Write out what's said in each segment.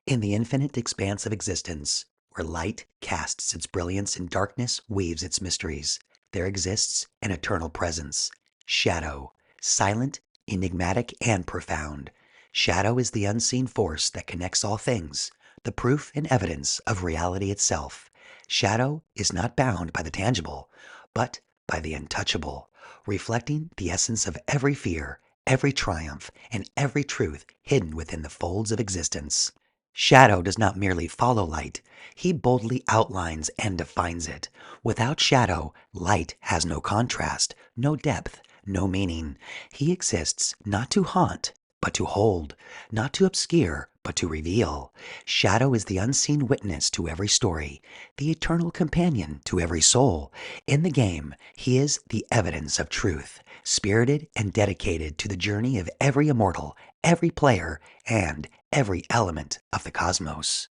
In the infinite expanse of existence, where light casts its brilliance and darkness weaves its mysteries, there exists an eternal presence, shadow, silent, enigmatic, and profound. Shadow is the unseen force that connects all things, the proof and evidence of reality itself. Shadow is not bound by the tangible, but by the untouchable, reflecting the essence of every fear, every triumph, and every truth hidden within the folds of existence. Shadow does not merely follow light, he boldly outlines and defines it. Without shadow, light has no contrast, no depth, no meaning. He exists not to haunt, but to hold, not to obscure, but to reveal. Shadow is the unseen witness to every story, the eternal companion to every soul. In the game, he is the evidence of truth, spirited and dedicated to the journey of every immortal, every player, and every element of the cosmos.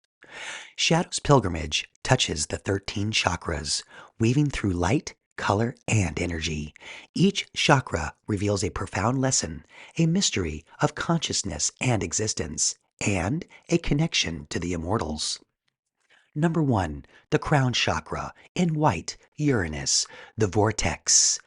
Shadow's pilgrimage touches the 13 chakras, weaving through light, color, and energy. Each chakra reveals a profound lesson, a mystery of consciousness and existence, and a connection to the immortals. Number 1, the crown chakra, in white, Uranus, the vortex.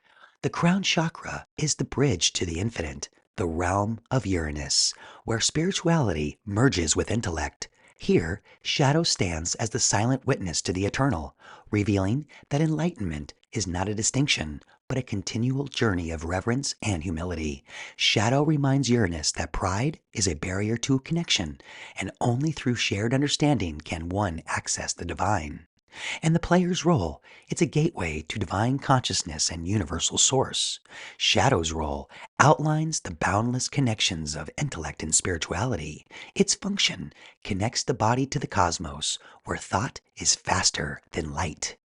The crown chakra is the bridge to the infinite, the realm of Uranus, where spirituality merges with intellect. Here, shadow stands as the silent witness to the eternal, revealing that enlightenment is not a distinction, but a continual journey of reverence and humility. Shadow reminds Uranus that pride is a barrier to connection, and only through shared understanding can one access the divine. And the player's role, it's a gateway to divine consciousness and universal source. Shadow's role outlines the boundless connections of intellect and spirituality. Its function connects the body to the cosmos, where thought is faster than light.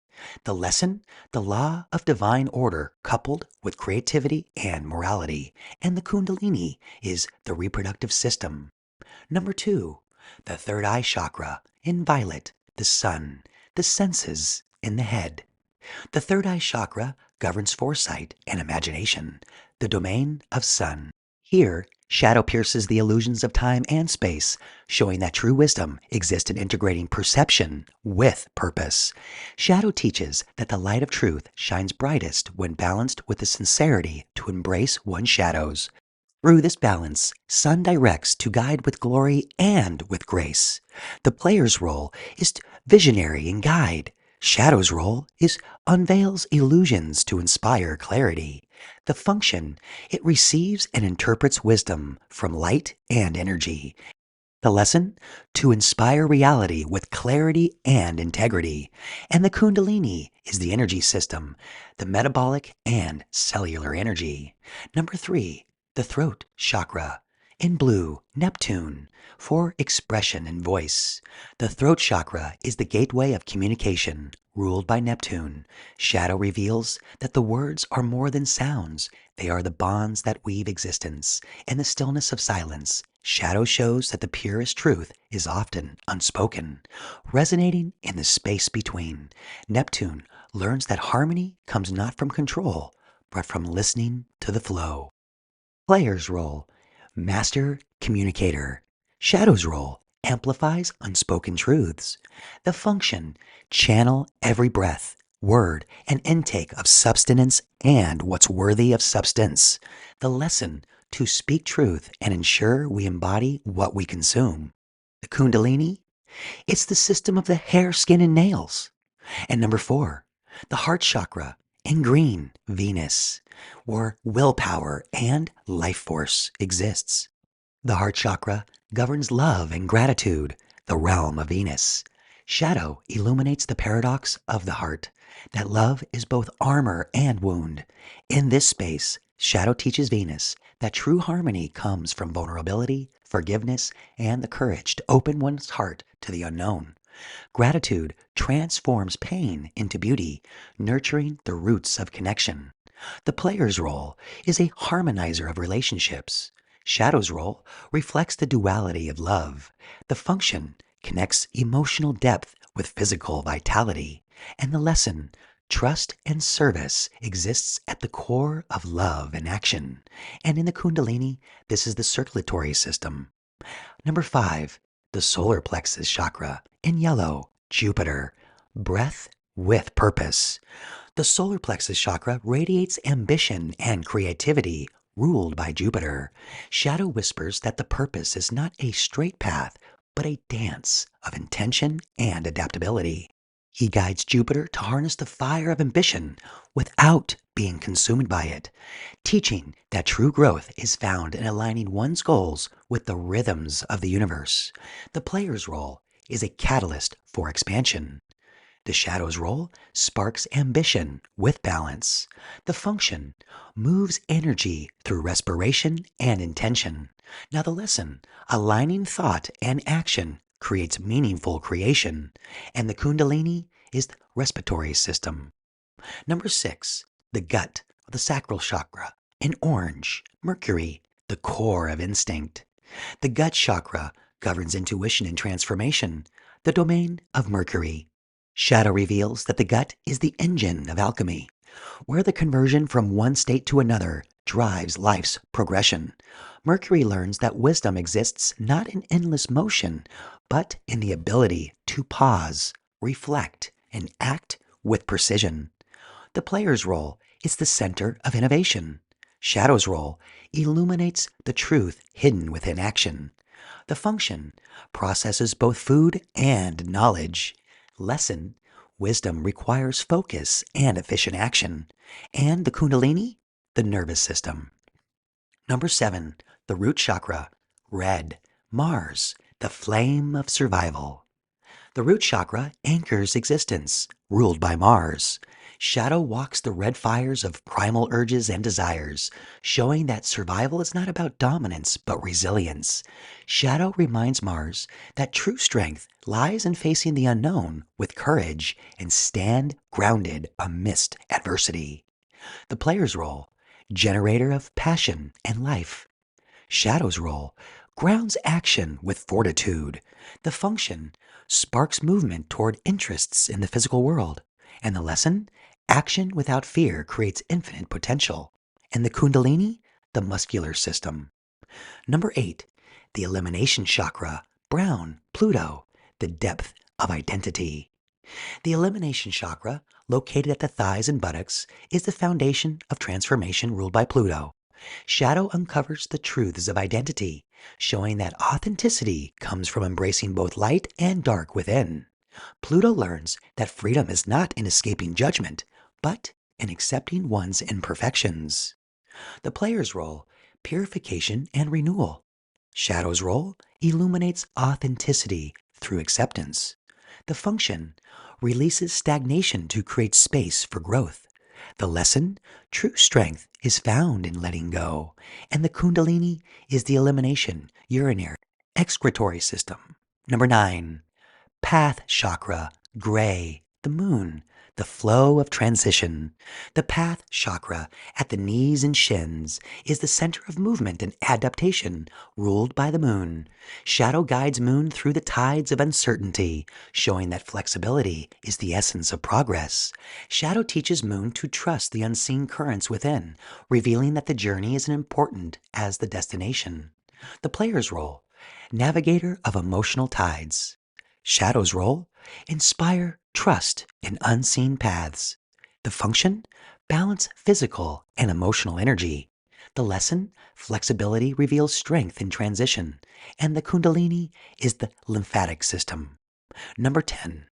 The lesson, the law of divine order coupled with creativity and morality. And the Kundalini is the reproductive system. Number 2, the third eye chakra, in violet, the sun, the senses in the head. The third eye chakra governs foresight and imagination, the domain of sun. Here, shadow pierces the illusions of time and space, showing that true wisdom exists in integrating perception with purpose. Shadow teaches that the light of truth shines brightest when balanced with the sincerity to embrace one's shadows. Through this balance, sun directs to guide with glory and with grace. The player's role is visionary and guide. Shadow's role is unveils illusions to inspire clarity. The function, it receives and interprets wisdom from light and energy. The lesson, to inspire reality with clarity and integrity. And the Kundalini is the energy system, the metabolic and cellular energy. Number 3, the throat chakra, in blue, Neptune, for expression and voice. The throat chakra is the gateway of communication, ruled by Neptune. Shadow reveals that the words are more than sounds. They are the bonds that weave existence. In the stillness of silence, shadow shows that the purest truth is often unspoken, resonating in the space between. Neptune learns that harmony comes not from control, but from listening to the flow. Player's role, master communicator. Shadow's role, amplifies unspoken truths. The function, channel every breath, word, and intake of substance and what's worthy of substance. The lesson, to speak truth and ensure we embody what we consume. The Kundalini, it's the system of the hair, skin, and nails. And number 4, the heart chakra, in green, Venus, where willpower and life force exists. The heart chakra governs love and gratitude, the realm of Venus. Shadow illuminates the paradox of the heart, that love is both armor and wound. In this space, Shadow teaches Venus that true harmony comes from vulnerability, forgiveness, and the courage to open one's heart to the unknown. Gratitude transforms pain into beauty, nurturing the roots of connection. The player's role is a harmonizer of relationships. Shadow's role reflects the duality of love. The function connects emotional depth with physical vitality. And the lesson, trust and service, exists at the core of love and action. And in the Kundalini, this is the circulatory system. Number 5, The solar plexus chakra, in yellow, Jupiter, breath with purpose. The solar plexus chakra radiates ambition and creativity, ruled by Jupiter. Shadow whispers that the purpose is not a straight path, but a dance of intention and adaptability. He guides Jupiter to harness the fire of ambition without being consumed by it, teaching that true growth is found in aligning one's goals with the rhythms of the universe. The player's role is a catalyst for expansion. The shadow's role sparks ambition with balance. The function moves energy through respiration and intention. Now, the lesson aligning thought and action creates meaningful creation. And the Kundalini is the respiratory system. Number 6, the gut, the sacral chakra. In orange, Mercury, the core of instinct. The gut chakra governs intuition and transformation, the domain of Mercury. Shadow reveals that the gut is the engine of alchemy, where the conversion from one state to another drives life's progression. Mercury learns that wisdom exists not in endless motion, but in the ability to pause, reflect, and act with precision. The player's role is the center of innovation. Shadow's role illuminates the truth hidden within action. The function processes both food and knowledge. Lesson, wisdom requires focus and efficient action. And the Kundalini, the nervous system. Number 7, the root chakra, red, Mars, the flame of survival. The root chakra anchors existence, ruled by Mars. Shadow walks the red fires of primal urges and desires, showing that survival is not about dominance but resilience. Shadow reminds Mars that true strength lies in facing the unknown with courage and stand grounded amidst adversity. The player's role, generator of passion and life. Shadow's role grounds action with fortitude. The function sparks movement toward interests in the physical world. And the lesson, action without fear creates infinite potential. And the Kundalini, the muscular system. Number 8, the elimination chakra, brown, Pluto, the depth of identity. The elimination chakra, located at the thighs and buttocks, is the foundation of transformation ruled by Pluto. Shadow uncovers the truths of identity, showing that authenticity comes from embracing both light and dark within. Pluto learns that freedom is not in escaping judgment, but in accepting one's imperfections. The player's role, purification and renewal. Shadow's role illuminates authenticity through acceptance. The function releases stagnation to create space for growth. The lesson, true strength is found in letting go, and the Kundalini is the elimination, urinary, excretory system. Number 9, path chakra, gray, the moon, the flow of transition. The path chakra at the knees and shins is the center of movement and adaptation, ruled by the moon. Shadow guides moon through the tides of uncertainty, showing that flexibility is the essence of progress. Shadow teaches moon to trust the unseen currents within, revealing that the journey is as important as the destination. The player's role, navigator of emotional tides. Shadow's role, inspire trust in unseen paths. The function, balance physical and emotional energy. The lesson, flexibility reveals strength in transition. And the Kundalini is the lymphatic system. Number 10,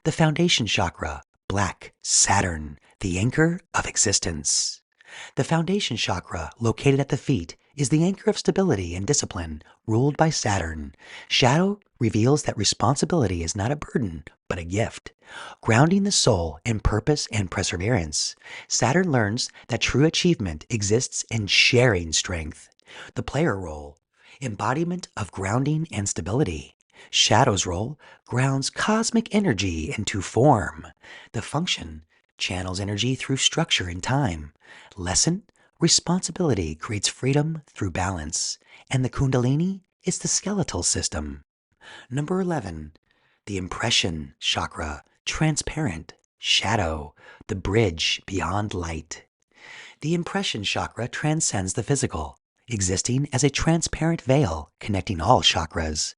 the foundation chakra, black, Saturn, the anchor of existence. The foundation chakra, located at the feet, is the anchor of stability and discipline, ruled by Saturn. Shadow reveals that responsibility is not a burden, but a gift, grounding the soul in purpose and perseverance. Saturn learns that true achievement exists in sharing strength. The player role, embodiment of grounding and stability. Shadow's role grounds cosmic energy into form. The function channels energy through structure and time. Lesson, responsibility creates freedom through balance. And the Kundalini is the skeletal system. Number 11, the impression chakra, transparent, shadow, the bridge beyond light. The impression chakra transcends the physical, existing as a transparent veil connecting all chakras.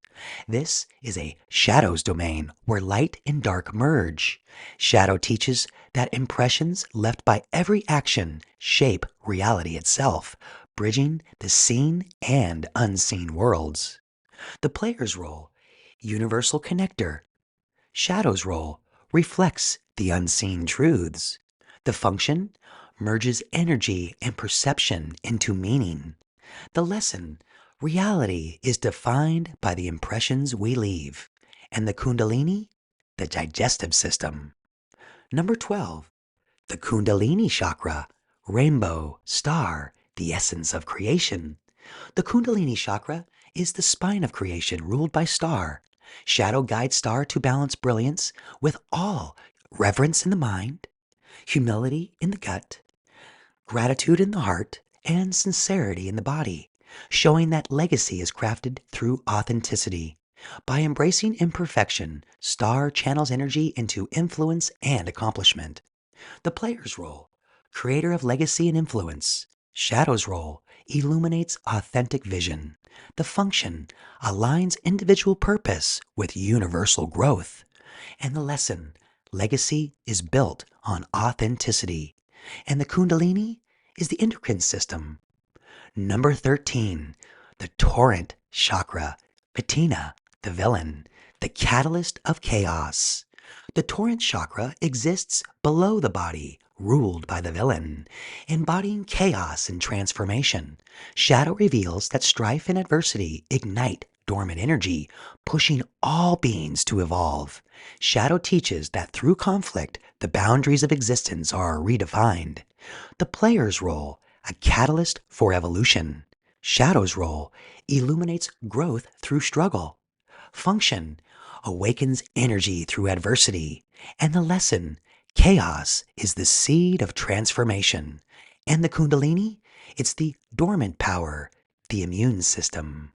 This is a Shadow's domain where light and dark merge. Shadow teaches that impressions left by every action shape reality itself, bridging the seen and unseen worlds. The player's role, universal connector. Shadow's role reflects the unseen truths. The function merges energy and perception into meaning. The lesson, reality is defined by the impressions we leave. And the Kundalini, the digestive system. Number 12, the Kundalini chakra, rainbow, star, the essence of creation. The Kundalini chakra is the spine of creation ruled by star. Shadow guides star to balance brilliance with all reverence in the mind, humility in the gut, gratitude in the heart, and sincerity in the body, showing that legacy is crafted through authenticity. By embracing imperfection, star channels energy into influence and accomplishment. The player's role, creator of legacy and influence. Shadow's role, illuminates authentic vision. The function aligns individual purpose with universal growth. And the lesson, legacy is built on authenticity. And the Kundalini is the endocrine system. Number 13, the torrent chakra, Patina, the villain, the catalyst of chaos. The torrent chakra exists below the body, ruled by the villain, embodying chaos and transformation. Shadow reveals that strife and adversity ignite dormant energy, pushing all beings to evolve. Shadow teaches that through conflict, the boundaries of existence are redefined. The player's role, a catalyst for evolution. Shadow's role, illuminates growth through struggle. Function, awakens energy through adversity. And the lesson, chaos is the seed of transformation. And the Kundalini, it's the dormant power, the immune system.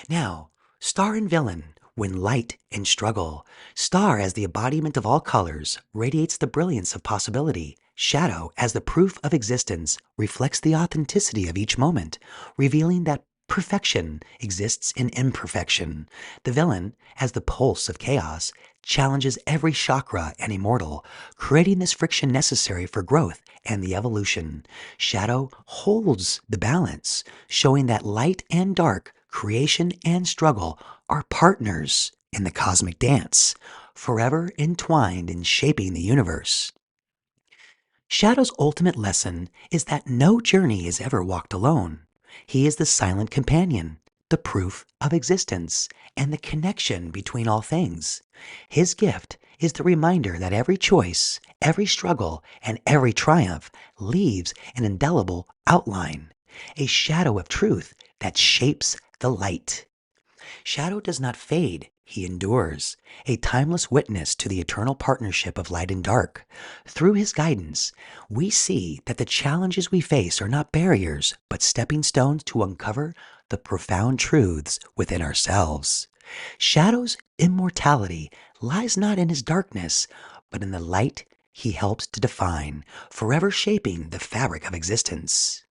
Now, star and villain, when light and struggle. Star as the embodiment of all colors radiates the brilliance of possibility. Shadow as the proof of existence reflects the authenticity of each moment, revealing that perfection exists in imperfection. The villain, as the pulse of chaos, challenges every chakra and immortal, creating this friction necessary for growth and the evolution. Shadow holds the balance, showing that light and dark, creation and struggle are partners in the cosmic dance, forever entwined in shaping the universe. Shadow's ultimate lesson is that no journey is ever walked alone. He is the silent companion, the proof of existence, and the connection between all things. His gift is the reminder that every choice, every struggle, and every triumph leaves an indelible outline, a shadow of truth that shapes the light. Shadow does not fade, he endures, a timeless witness to the eternal partnership of light and dark. Through his guidance, we see that the challenges we face are not barriers, but stepping stones to uncover the profound truths within ourselves. Shadow's immortality lies not in his darkness, but in the light he helps to define, forever shaping the fabric of existence.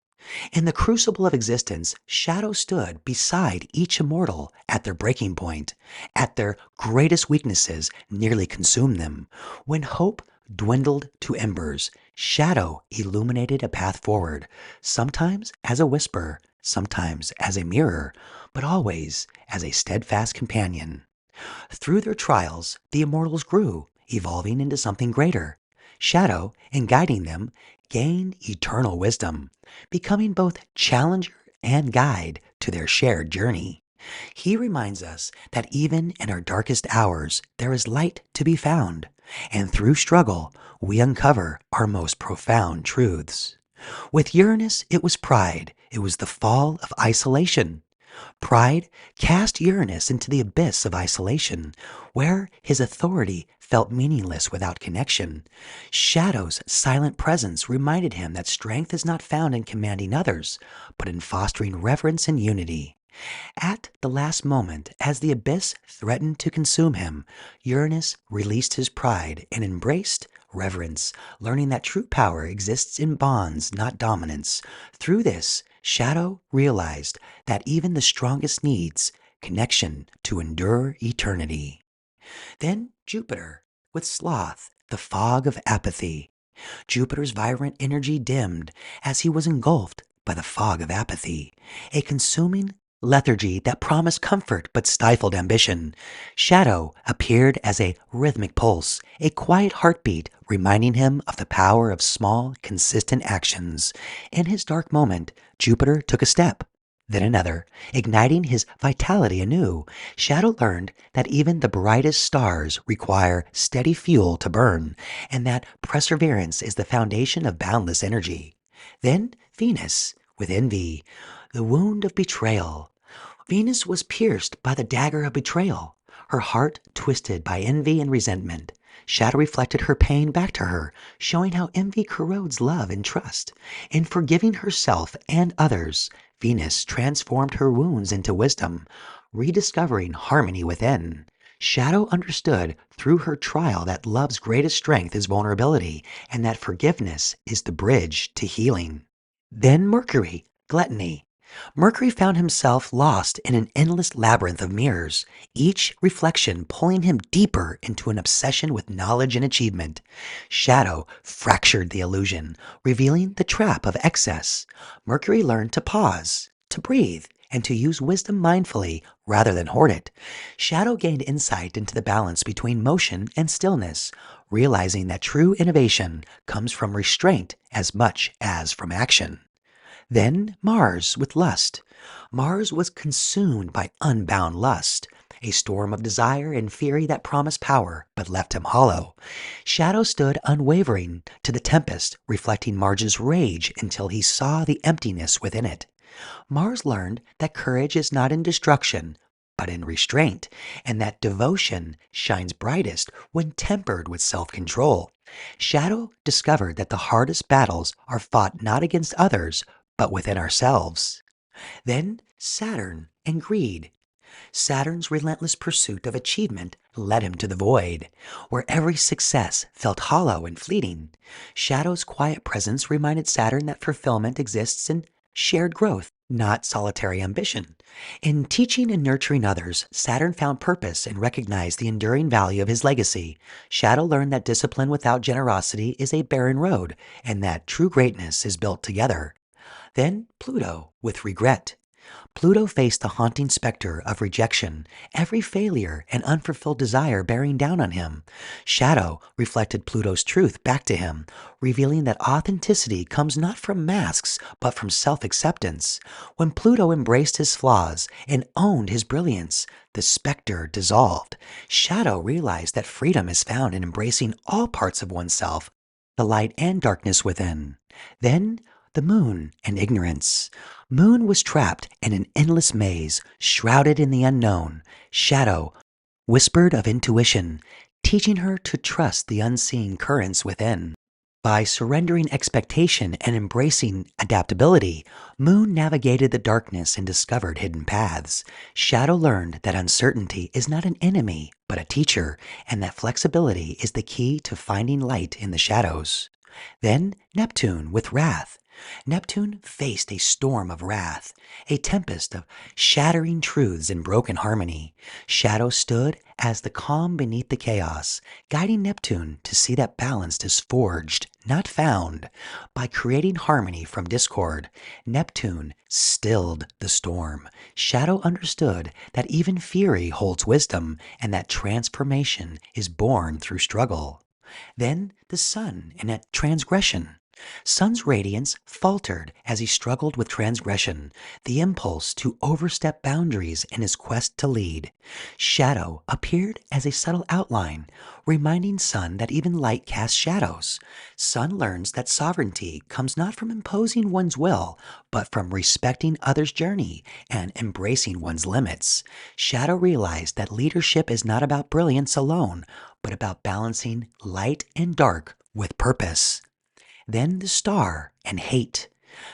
In the crucible of existence, Shadow stood beside each immortal at their breaking point, at their greatest weaknesses nearly consumed them. When hope dwindled to embers, Shadow illuminated a path forward, sometimes as a whisper, sometimes as a mirror, but always as a steadfast companion. Through their trials, the immortals grew, evolving into something greater. Shadow, in guiding them, gained eternal wisdom, becoming both challenger and guide to their shared journey. He reminds us that even in our darkest hours, there is light to be found, and through struggle, we uncover our most profound truths. With Uranus, it was pride. It was the fall of isolation. Pride cast Uranus into the abyss of isolation, where his authority felt meaningless without connection. Shadow's silent presence reminded him that strength is not found in commanding others, but in fostering reverence and unity. At the last moment, as the abyss threatened to consume him, Uranus released his pride and embraced reverence, learning that true power exists in bonds, not dominance. Through this, Shadow realized that even the strongest needs connection to endure eternity. Then Jupiter, with sloth, the fog of apathy. Jupiter's vibrant energy dimmed as he was engulfed by the fog of apathy, a consuming lethargy that promised comfort but stifled ambition. Shadow appeared as a rhythmic pulse, a quiet heartbeat reminding him of the power of small, consistent actions. In his dark moment, Jupiter took a step, then another, igniting his vitality anew. Shadow learned that even the brightest stars require steady fuel to burn, and that perseverance is the foundation of boundless energy. Then Venus, with envy, the wound of betrayal. Venus was pierced by the dagger of betrayal, her heart twisted by envy and resentment. Shadow reflected her pain back to her, showing how envy corrodes love and trust. In forgiving herself and others, Venus transformed her wounds into wisdom, rediscovering harmony within. Shadow understood through her trial that love's greatest strength is vulnerability, and that forgiveness is the bridge to healing. Then Mercury, gluttony. Mercury found himself lost in an endless labyrinth of mirrors, each reflection pulling him deeper into an obsession with knowledge and achievement. Shadow fractured the illusion, revealing the trap of excess. Mercury learned to pause, to breathe, and to use wisdom mindfully rather than hoard it. Shadow gained insight into the balance between motion and stillness, realizing that true innovation comes from restraint as much as from action. Then Mars with lust. Mars was consumed by unbound lust, a storm of desire and fury that promised power but left him hollow. Shadow stood unwavering to the tempest, reflecting Mars's rage until he saw the emptiness within it. Mars learned that courage is not in destruction, but in restraint, and that devotion shines brightest when tempered with self-control. Shadow discovered that the hardest battles are fought not against others, but within ourselves. Then Saturn and greed. Saturn's relentless pursuit of achievement led him to the void, where every success felt hollow and fleeting. Shadow's quiet presence reminded Saturn that fulfillment exists in shared growth, not solitary ambition. In teaching and nurturing others, Saturn found purpose and recognized the enduring value of his legacy. Shadow learned that discipline without generosity is a barren road, and that true greatness is built together. Then Pluto, with regret. Pluto faced the haunting specter of rejection, every failure and unfulfilled desire bearing down on him. Shadow reflected Pluto's truth back to him, revealing that authenticity comes not from masks, but from self-acceptance. When Pluto embraced his flaws and owned his brilliance, the specter dissolved. Shadow realized that freedom is found in embracing all parts of oneself, the light and darkness within. Then the moon and ignorance. Moon was trapped in an endless maze, shrouded in the unknown. Shadow whispered of intuition, teaching her to trust the unseen currents within. By surrendering expectation and embracing adaptability, Moon navigated the darkness and discovered hidden paths. Shadow learned that uncertainty is not an enemy, but a teacher, and that flexibility is the key to finding light in the shadows. Then Neptune with wrath. Neptune faced a storm of wrath, a tempest of shattering truths and broken harmony. Shadow stood as the calm beneath the chaos, guiding Neptune to see that balance is forged, not found. By creating harmony from discord, Neptune stilled the storm. Shadow understood that even fury holds wisdom, and that transformation is born through struggle. Then the sun in a transgression. Sun's radiance faltered as he struggled with transgression, the impulse to overstep boundaries in his quest to lead. Shadow appeared as a subtle outline, reminding Sun that even light casts shadows. Sun learns that sovereignty comes not from imposing one's will, but from respecting others' journey and embracing one's limits. Shadow realized that leadership is not about brilliance alone, but about balancing light and dark with purpose. Then the star and hate.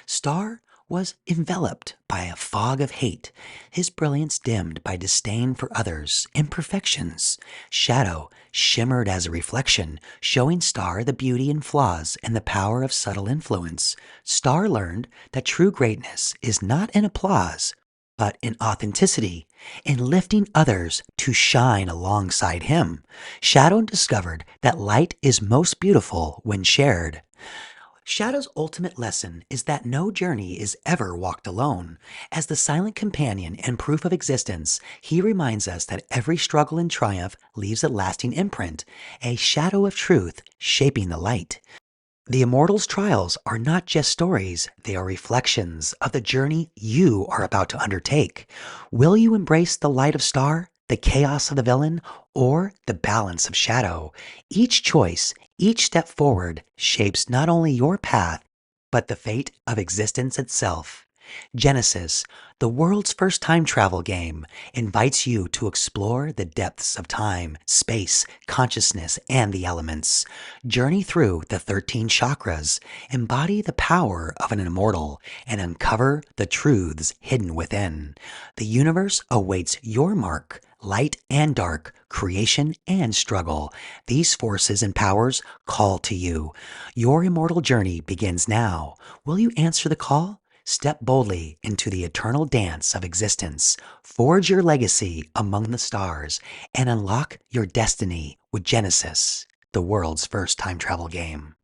Star was enveloped by a fog of hate, his brilliance dimmed by disdain for others' imperfections. Shadow shimmered as a reflection, showing Star the beauty and flaws and the power of subtle influence. Star learned that true greatness is not in applause, but in authenticity, in lifting others to shine alongside him. Shadow discovered that light is most beautiful when shared. Shadow's ultimate lesson is that no journey is ever walked alone. As the silent companion and proof of existence, he reminds us that every struggle and triumph leaves a lasting imprint, a shadow of truth shaping the light. The Immortals' trials are not just stories, they are reflections of the journey you are about to undertake. Will you embrace the light of star, the chaos of the villain, or the balance of shadow? Each choice, each step forward shapes not only your path, but the fate of existence itself. Genesis, the world's first time travel game, invites you to explore the depths of time, space, consciousness, and the elements. Journey through the 13 chakras, embody the power of an immortal, and uncover the truths hidden within. The universe awaits your mark, light and dark, creation and struggle. These forces and powers call to you. Your immortal journey begins now. Will you answer the call? Step boldly into the eternal dance of existence. Forge your legacy among the stars and unlock your destiny with Genesis, the world's first time travel game.